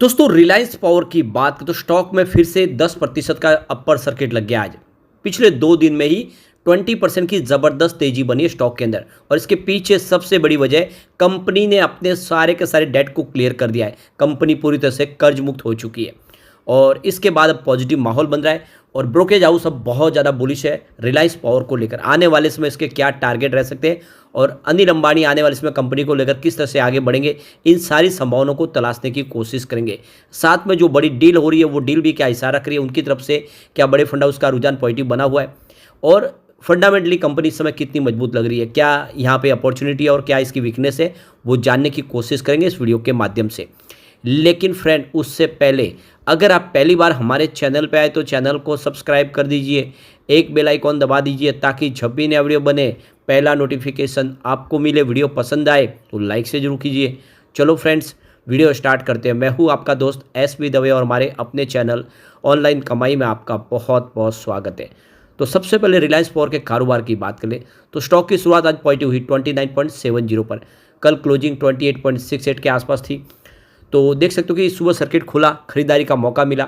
दोस्तों रिलायंस पावर की बात करें तो स्टॉक में फिर से 10% का अपर सर्किट लग गया आज। पिछले 2 दिन में ही 20% की ज़बरदस्त तेजी बनी है स्टॉक के अंदर। और इसके पीछे सबसे बड़ी वजह कंपनी ने अपने सारे के सारे डेट को क्लियर कर दिया है। कंपनी पूरी तरह से कर्ज मुक्त हो चुकी है और इसके बाद अब पॉजिटिव माहौल बन रहा है और ब्रोकरेज हाउस अब बहुत ज़्यादा बुलिश है रिलायंस पावर को लेकर। आने वाले समय इसके क्या टारगेट रह सकते हैं और अनिल अंबानी आने वाले समय कंपनी को लेकर किस तरह से आगे बढ़ेंगे, इन सारी संभावनाओं को तलाशने की कोशिश करेंगे। साथ में जो बड़ी डील हो रही है वो डील भी क्या इशारा कर रही है उनकी तरफ से, क्या बड़े फंड हाउस का रुझान पॉजिटिव बना हुआ है और फंडामेंटली कंपनी इस समय कितनी मजबूत लग रही है, क्या यहाँ पे अपॉर्चुनिटी है और क्या इसकी वीकनेस है, वो जानने की कोशिश करेंगे इस वीडियो के माध्यम से। लेकिन फ्रेंड उससे पहले अगर आप पहली बार हमारे चैनल पे आए तो चैनल को सब्सक्राइब कर दीजिए, एक बेल आइकॉन दबा दीजिए ताकि जब भी नया वीडियो बने पहला नोटिफिकेशन आपको मिले। वीडियो पसंद आए तो लाइक से जरूर कीजिए। चलो फ्रेंड्स वीडियो स्टार्ट करते हैं। मैं हूँ आपका दोस्त एसबी दवे और हमारे अपने चैनल ऑनलाइन कमाई में आपका बहुत बहुत स्वागत है। तो सबसे पहले रिलायंस पावर के कारोबार की बात करें तो स्टॉक की शुरुआत आज पॉजिटिव हुई 29.70 पर। कल क्लोजिंग 28.68 के आसपास थी। तो देख सकते हो कि सुबह सर्किट खुला, खरीदारी का मौका मिला।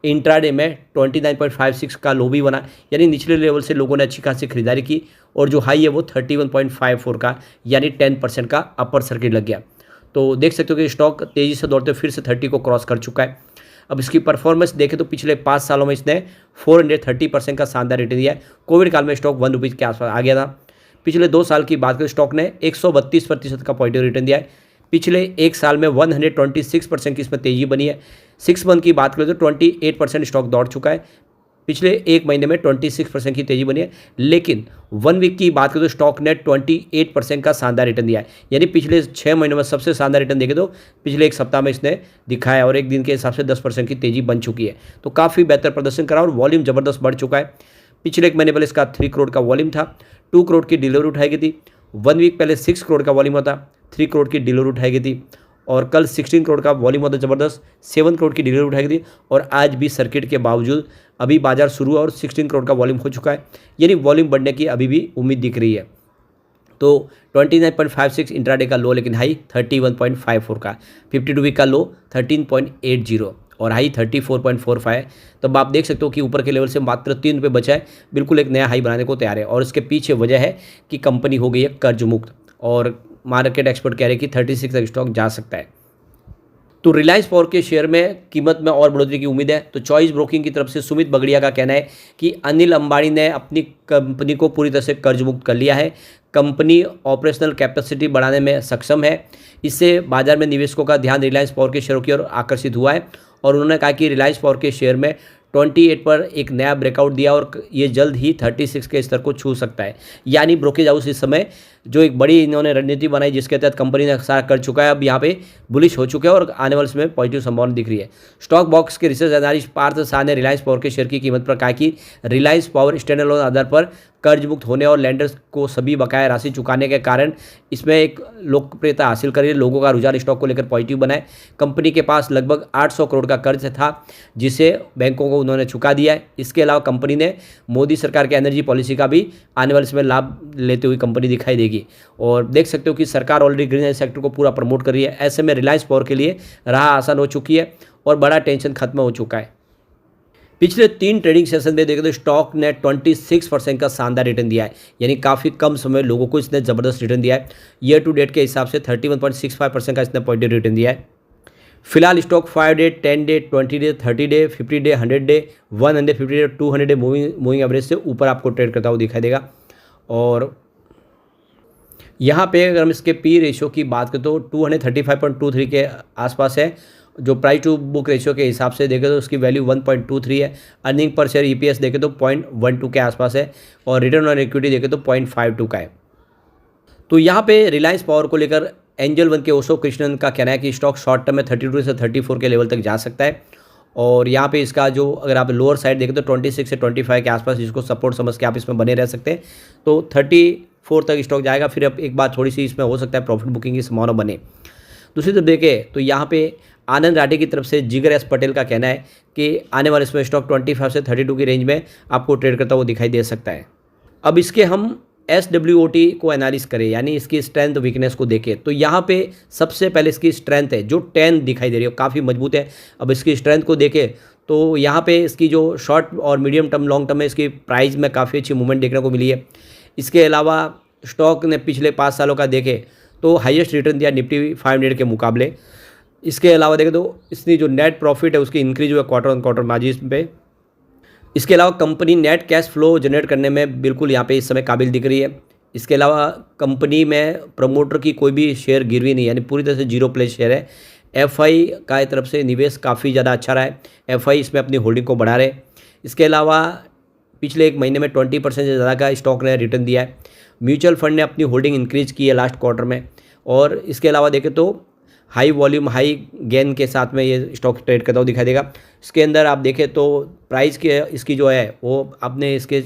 इंट्राडे में 29.56 का लो भी बना, यानी निचले लेवल से लोगों ने अच्छी खासी खरीदारी की और जो हाई है वो 31.54 का यानी 10% का अपर सर्किट लग गया। तो देख सकते हो कि स्टॉक तेज़ी से दौड़ते फिर से 30 को क्रॉस कर चुका है। अब इसकी परफॉर्मेंस देखें तो पिछले 5 सालों में इसने 430% का शानदार रिटर्न दिया है। कोविड काल में स्टॉक ₹1 के आसपास आ गया था। पिछले 2 साल की बात करें स्टॉक ने 132% का पॉजिटिव रिटर्न दिया है। पिछले 1 साल में 126% की इसमें तेजी बनी है। 6 मंथ की बात करें तो 28% स्टॉक दौड़ चुका है। पिछले 1 महीने में 26% की तेजी बनी है। लेकिन 1 वीक की बात करें तो स्टॉक ने 28% का शानदार रिटर्न दिया है, यानी पिछले 6 महीनों में सबसे शानदार रिटर्न देखे तो पिछले 1 सप्ताह में इसने दिखाया और एक दिन के हिसाब से 10% की तेजी बन चुकी है। तो काफ़ी बेहतर प्रदर्शन करा और वॉल्यूम ज़बरदस्त बढ़ चुका है। पिछले 1 महीने पहले इसका 3 करोड़ का वॉल्यूम था, 2 करोड़ की डिलीवरी उठाई गई थी। 1 वीक पहले 6 करोड़ का वॉल्यूम होता, 3 करोड़ की डिलीवरी उठाई गई थी और कल 16 करोड़ का वॉल्यूम होता ज़बरदस्त, 7 करोड़ की डिलीवरी उठाई गई थी और आज भी सर्किट के बावजूद अभी बाजार शुरू है और 16 करोड़ का वॉल्यूम हो चुका है, यानी वॉल्यूम बढ़ने की अभी भी उम्मीद दिख रही है। तो 29.56 इंट्राडे का लो, लेकिन हाई 31.54 का। 52 वीक का लो 13.80 और हाई 34.45 है। तब आप देख सकते हो कि ऊपर के लेवल से मात्र ₹3 बचा है, बिल्कुल एक नया हाई बनाने को तैयार है। और इसके पीछे वजह है कि कंपनी हो गई है कर्ज मुक्त और मार्केट एक्सपर्ट कह रहे हैं कि 36 तक स्टॉक जा सकता है। तो रिलायंस पावर के शेयर में कीमत में और बढ़ोतरी की उम्मीद है। तो चॉइस ब्रोकिंग की तरफ से सुमित बगड़िया का कहना है कि अनिल अंबानी ने अपनी कंपनी को पूरी तरह से कर्ज मुक्त कर लिया है। कंपनी ऑपरेशनल कैपेसिटी बढ़ाने में सक्षम है। इससे बाजार में निवेशकों का ध्यान रिलायंस पावर के शेयरों की ओर आकर्षित हुआ है और उन्होंने कहा कि रिलायंस पावर के शेयर में 28 पर एक नया ब्रेकआउट दिया और ये जल्द ही 36 के स्तर को छू सकता है। यानी ब्रोकरेज हाउस इस समय जो एक बड़ी इन्होंने रणनीति बनाई जिसके तहत कंपनी ने सारा कर चुका है, अब यहाँ पे बुलिश हो चुके हैं और आने वाले समय पॉजिटिव संभावना दिख रही है। स्टॉक बॉक्स के रिसर्च एनालिस्ट पार्थ शाह ने रिलायंस पावर के शेयर की कीमत पर कहा कि रिलायंस पावर स्टैंड अलोन आधार पर कर्ज मुक्त होने और लैंडर्स को सभी बकाया राशि चुकाने के कारण इसमें एक लोकप्रियता हासिल करी। लोगों का रुझान स्टॉक को लेकर पॉजिटिव बना है। कंपनी के पास लगभग 800 करोड़ का कर्ज था जिसे बैंकों को उन्होंने चुका दिया है। इसके अलावा कंपनी ने मोदी सरकार के एनर्जी पॉलिसी का भी आने वाले समय लाभ लेते हुए कंपनी दिखाई देगी। और देख सकते हो कि सरकार ऑलरेडी ग्रीन एनर्जी सेक्टर को पूरा प्रमोट कर रही है। ऐसे में रिलायंस पावर के लिए राह आसान हो चुकी है और बड़ा टेंशन खत्म हो चुका है। पिछले 3 ट्रेडिंग सेशन में देखें तो स्टॉक ने 26% का शानदार रिटर्न दिया है, यानी काफ़ी कम समय लोगों को इसने ज़बरदस्त रिटर्न दिया है। ईयर टू डेट के हिसाब से 31.65% का इसने पॉजिटिव रिटर्न दिया है। फिलहाल stock 5 day, 10 day, 20 day, 30 day, 50 day, 100 day, 150 day, 200 day moving average से ऊपर आपको ट्रेड करता हुआ दिखाई देगा। और यहाँ पे अगर हम इसके पी रेशियो की बात करें तो 235.23 के आसपास है। जो प्राइस टू बुक रेशियो के हिसाब से देखें तो उसकी वैल्यू 1.23 है। अर्निंग पर शेयर ईपीएस देखें तो 0.12 के आसपास है और रिटर्न ऑन इक्विटी देखें तो 0.52 का है। तो यहाँ पे रिलायंस पावर को लेकर एंजल वन के ओशो कृष्णन का कहना है कि स्टॉक शॉर्ट टर्म में 32 से 34 के लेवल तक जा सकता है। और यहाँ पे इसका जो अगर आप लोअर साइड देखें तो 26 से 25 के आसपास इसको सपोर्ट समझ के आप इसमें बने रह सकते हैं। तो 34 तक स्टॉक जाएगा, फिर अब एक बार थोड़ी सी इसमें हो सकता है प्रॉफिट बुकिंग की संभावना बने। दूसरी तरफ देखें तो यहाँ पे आनंद राठी की तरफ से जिगर एस पटेल का कहना है कि आने वाले इसमें स्टॉक 25 से 32 की रेंज में आपको ट्रेड करता हुआ दिखाई दे सकता है। अब इसके हम SWOT को एनालिस करें, यानी इसकी स्ट्रेंथ वीकनेस को देखें, तो यहाँ पे सबसे पहले इसकी स्ट्रेंथ है जो 10 दिखाई दे रही है, काफ़ी मजबूत है। अब इसकी स्ट्रेंथ को देखें तो यहाँ पे इसकी जो शॉर्ट और मीडियम टर्म लॉन्ग टर्म में इसकी प्राइस में काफ़ी अच्छी मूवमेंट देखने को मिली है। इसके अलावा स्टॉक ने पिछले 5 सालों का देखें तो हाईएस्ट रिटर्न दिया निफ्टी 500 के मुकाबले। इसके अलावा देखें तो इसकी जो नेट प्रॉफिट है उसकी इंक्रीज हुआ क्वार्टर ऑन क्वार्टर मार्जिन पे। इसके अलावा company net cash flow generate करने में बिल्कुल यहाँ पे इस समय काबिल दिख रही है। इसके अलावा कंपनी में प्रमोटर की कोई भी शेयर गिरवी नहीं, यानी पूरी तरह से जीरो प्लेस शेयर है। एफआई का तरफ से निवेश काफ़ी ज़्यादा अच्छा रहा है, एफआई इसमें अपनी होल्डिंग को बढ़ा रहे। इसके अलावा पिछले 1 महीने में 20% से ज़्यादा का स्टॉक ने रिटर्न दिया है। म्यूचुअल फंड ने अपनी होल्डिंग इंक्रीज की है लास्ट क्वार्टर में। और इसके अलावा देखें तो हाई वॉल्यूम हाई गेन के साथ में ये स्टॉक ट्रेड करता हुआ दिखाई देगा। इसके अंदर आप देखें तो प्राइस के इसकी जो है वो अपने इसके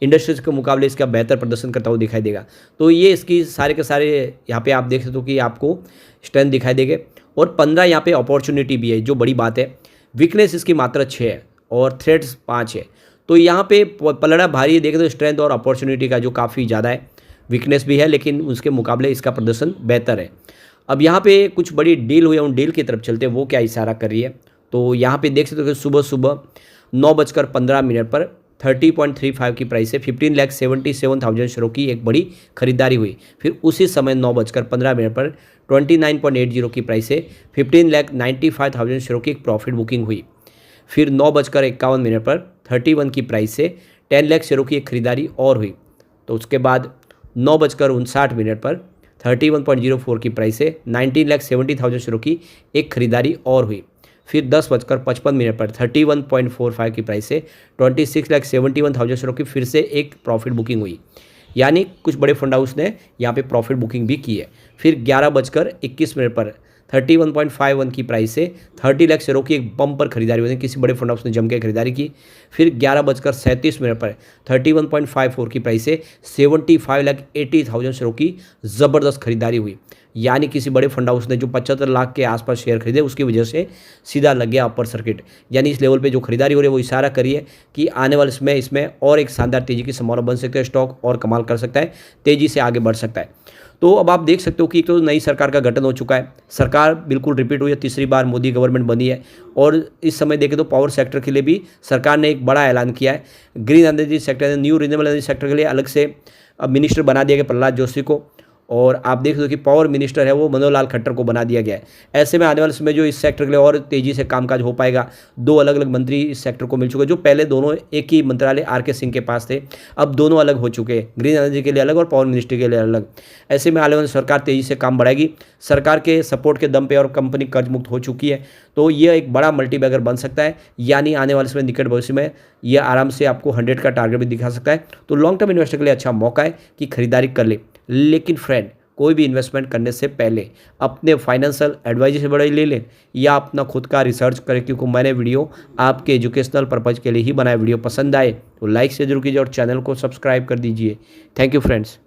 इंडस्ट्रीज के मुकाबले इसका बेहतर प्रदर्शन करता हुआ दिखाई देगा। तो ये इसकी सारे के सारे यहाँ पे आप देख सकते हो कि आपको स्ट्रेंथ दिखाई देंगे। और 15 यहाँ पे अपॉर्चुनिटी भी है, जो बड़ी बात है। वीकनेस इसकी मात्र 6 है और थ्रेड्स 5 है। तो यहाँ पे पलड़ा भारी देखें तो स्ट्रेंथ और अपॉर्चुनिटी का जो काफ़ी ज़्यादा है, वीकनेस भी है लेकिन उसके मुकाबले इसका प्रदर्शन बेहतर है। अब यहाँ पे कुछ बड़ी डील हुई है, उन डील की तरफ चलते हैं, वो क्या इशारा कर रही है। तो यहाँ पे देख सकते हो कि सुबह सुबह 9:15 पर 30.35 की प्राइस से 15,77,000 शेयरों की एक बड़ी खरीदारी हुई। फिर उसी समय 9:15 पर 29.80 की प्राइस से 15,95,000 शेयरों की एक प्रॉफिट बुकिंग हुई। फिर 9:51 पर 31 की प्राइस से 10 लाख शेयरों की एक खरीदारी और हुई। तो उसके बाद 9:59 पर 31.04 की प्राइस से 19,70,000 शेयरों की एक खरीदारी और हुई। फिर 10:55 पर 31.45 की प्राइस से 26,71,000 शेयरों की फिर से एक प्रॉफिट बुकिंग हुई, यानी कुछ बड़े फंड हाउस ने यहाँ पे प्रॉफिट बुकिंग भी की है। फिर 11:21 पर 31.51 की प्राइस से 30 लाख शेयरों की एक बम्पर खरीदारी हुई, किसी बड़े फंड हाउस ने जम के खरीदारी की। फिर 11:37 पर 31.54 की प्राइस से 75,80,000 शेयरों की ज़बरदस्त खरीदारी हुई, यानी किसी बड़े फंड हाउस ने जो 75 लाख के आसपास शेयर खरीदे उसकी वजह से सीधा लग गया अपर सर्किट। यानी इस लेवल पे जो खरीदारी हो रही है वो इशारा करिए कि आने वाले समय इसमें और एक शानदार तेज़ी की संभावना बन सकती है, स्टॉक और कमाल कर सकता है, तेज़ी से आगे बढ़ सकता है। तो अब आप देख सकते हो कि एक तो नई सरकार का गठन हो चुका है, सरकार बिल्कुल रिपीट हुई है, तीसरी बार मोदी गवर्नमेंट बनी है। और इस समय देखें तो पावर सेक्टर के लिए भी सरकार ने एक बड़ा ऐलान किया है। Green energy sector, new renewable energy sector के लिए अलग से अब मिनिस्टर बना दिया गया प्रहलाद जोशी को। और आप देख सकते हो कि पावर मिनिस्टर है वो मनोहर लाल खट्टर को बना दिया गया है। ऐसे में आने वाले समय जो इस सेक्टर के लिए और तेज़ी से कामकाज हो पाएगा। 2 अलग अलग मंत्री इस सेक्टर को मिल चुके हैं, जो पहले दोनों एक ही मंत्रालय RK सिंह के पास थे, अब दोनों अलग हो चुके हैं, ग्रीन एनर्जी के लिए अलग और पावर मिनिस्ट्री के लिए अलग। ऐसे में आने वाली सरकार तेज़ी से काम बढ़ाएगी, सरकार के सपोर्ट के दम पे, और कंपनी कर्ज मुक्त हो चुकी है। तो यह एक बड़ा मल्टीबैगर बन सकता है, यानी आने वाले समय निकट भविष्य में यह आराम से आपको 100 का टारगेट भी दिखा सकता है। तो लॉन्ग टर्म इन्वेस्टर के लिए अच्छा मौका है कि खरीदारी कर ले। लेकिन फ्रेंड, कोई भी इन्वेस्टमेंट करने से पहले अपने फाइनेंशियल एडवाइजर से बड़ा ले लें या अपना खुद का रिसर्च करें, क्योंकि मैंने वीडियो आपके एजुकेशनल पर्पज़ के लिए ही बनाया। वीडियो पसंद आए तो लाइक से जरूर कीजिए और चैनल को सब्सक्राइब कर दीजिए। Thank you friends.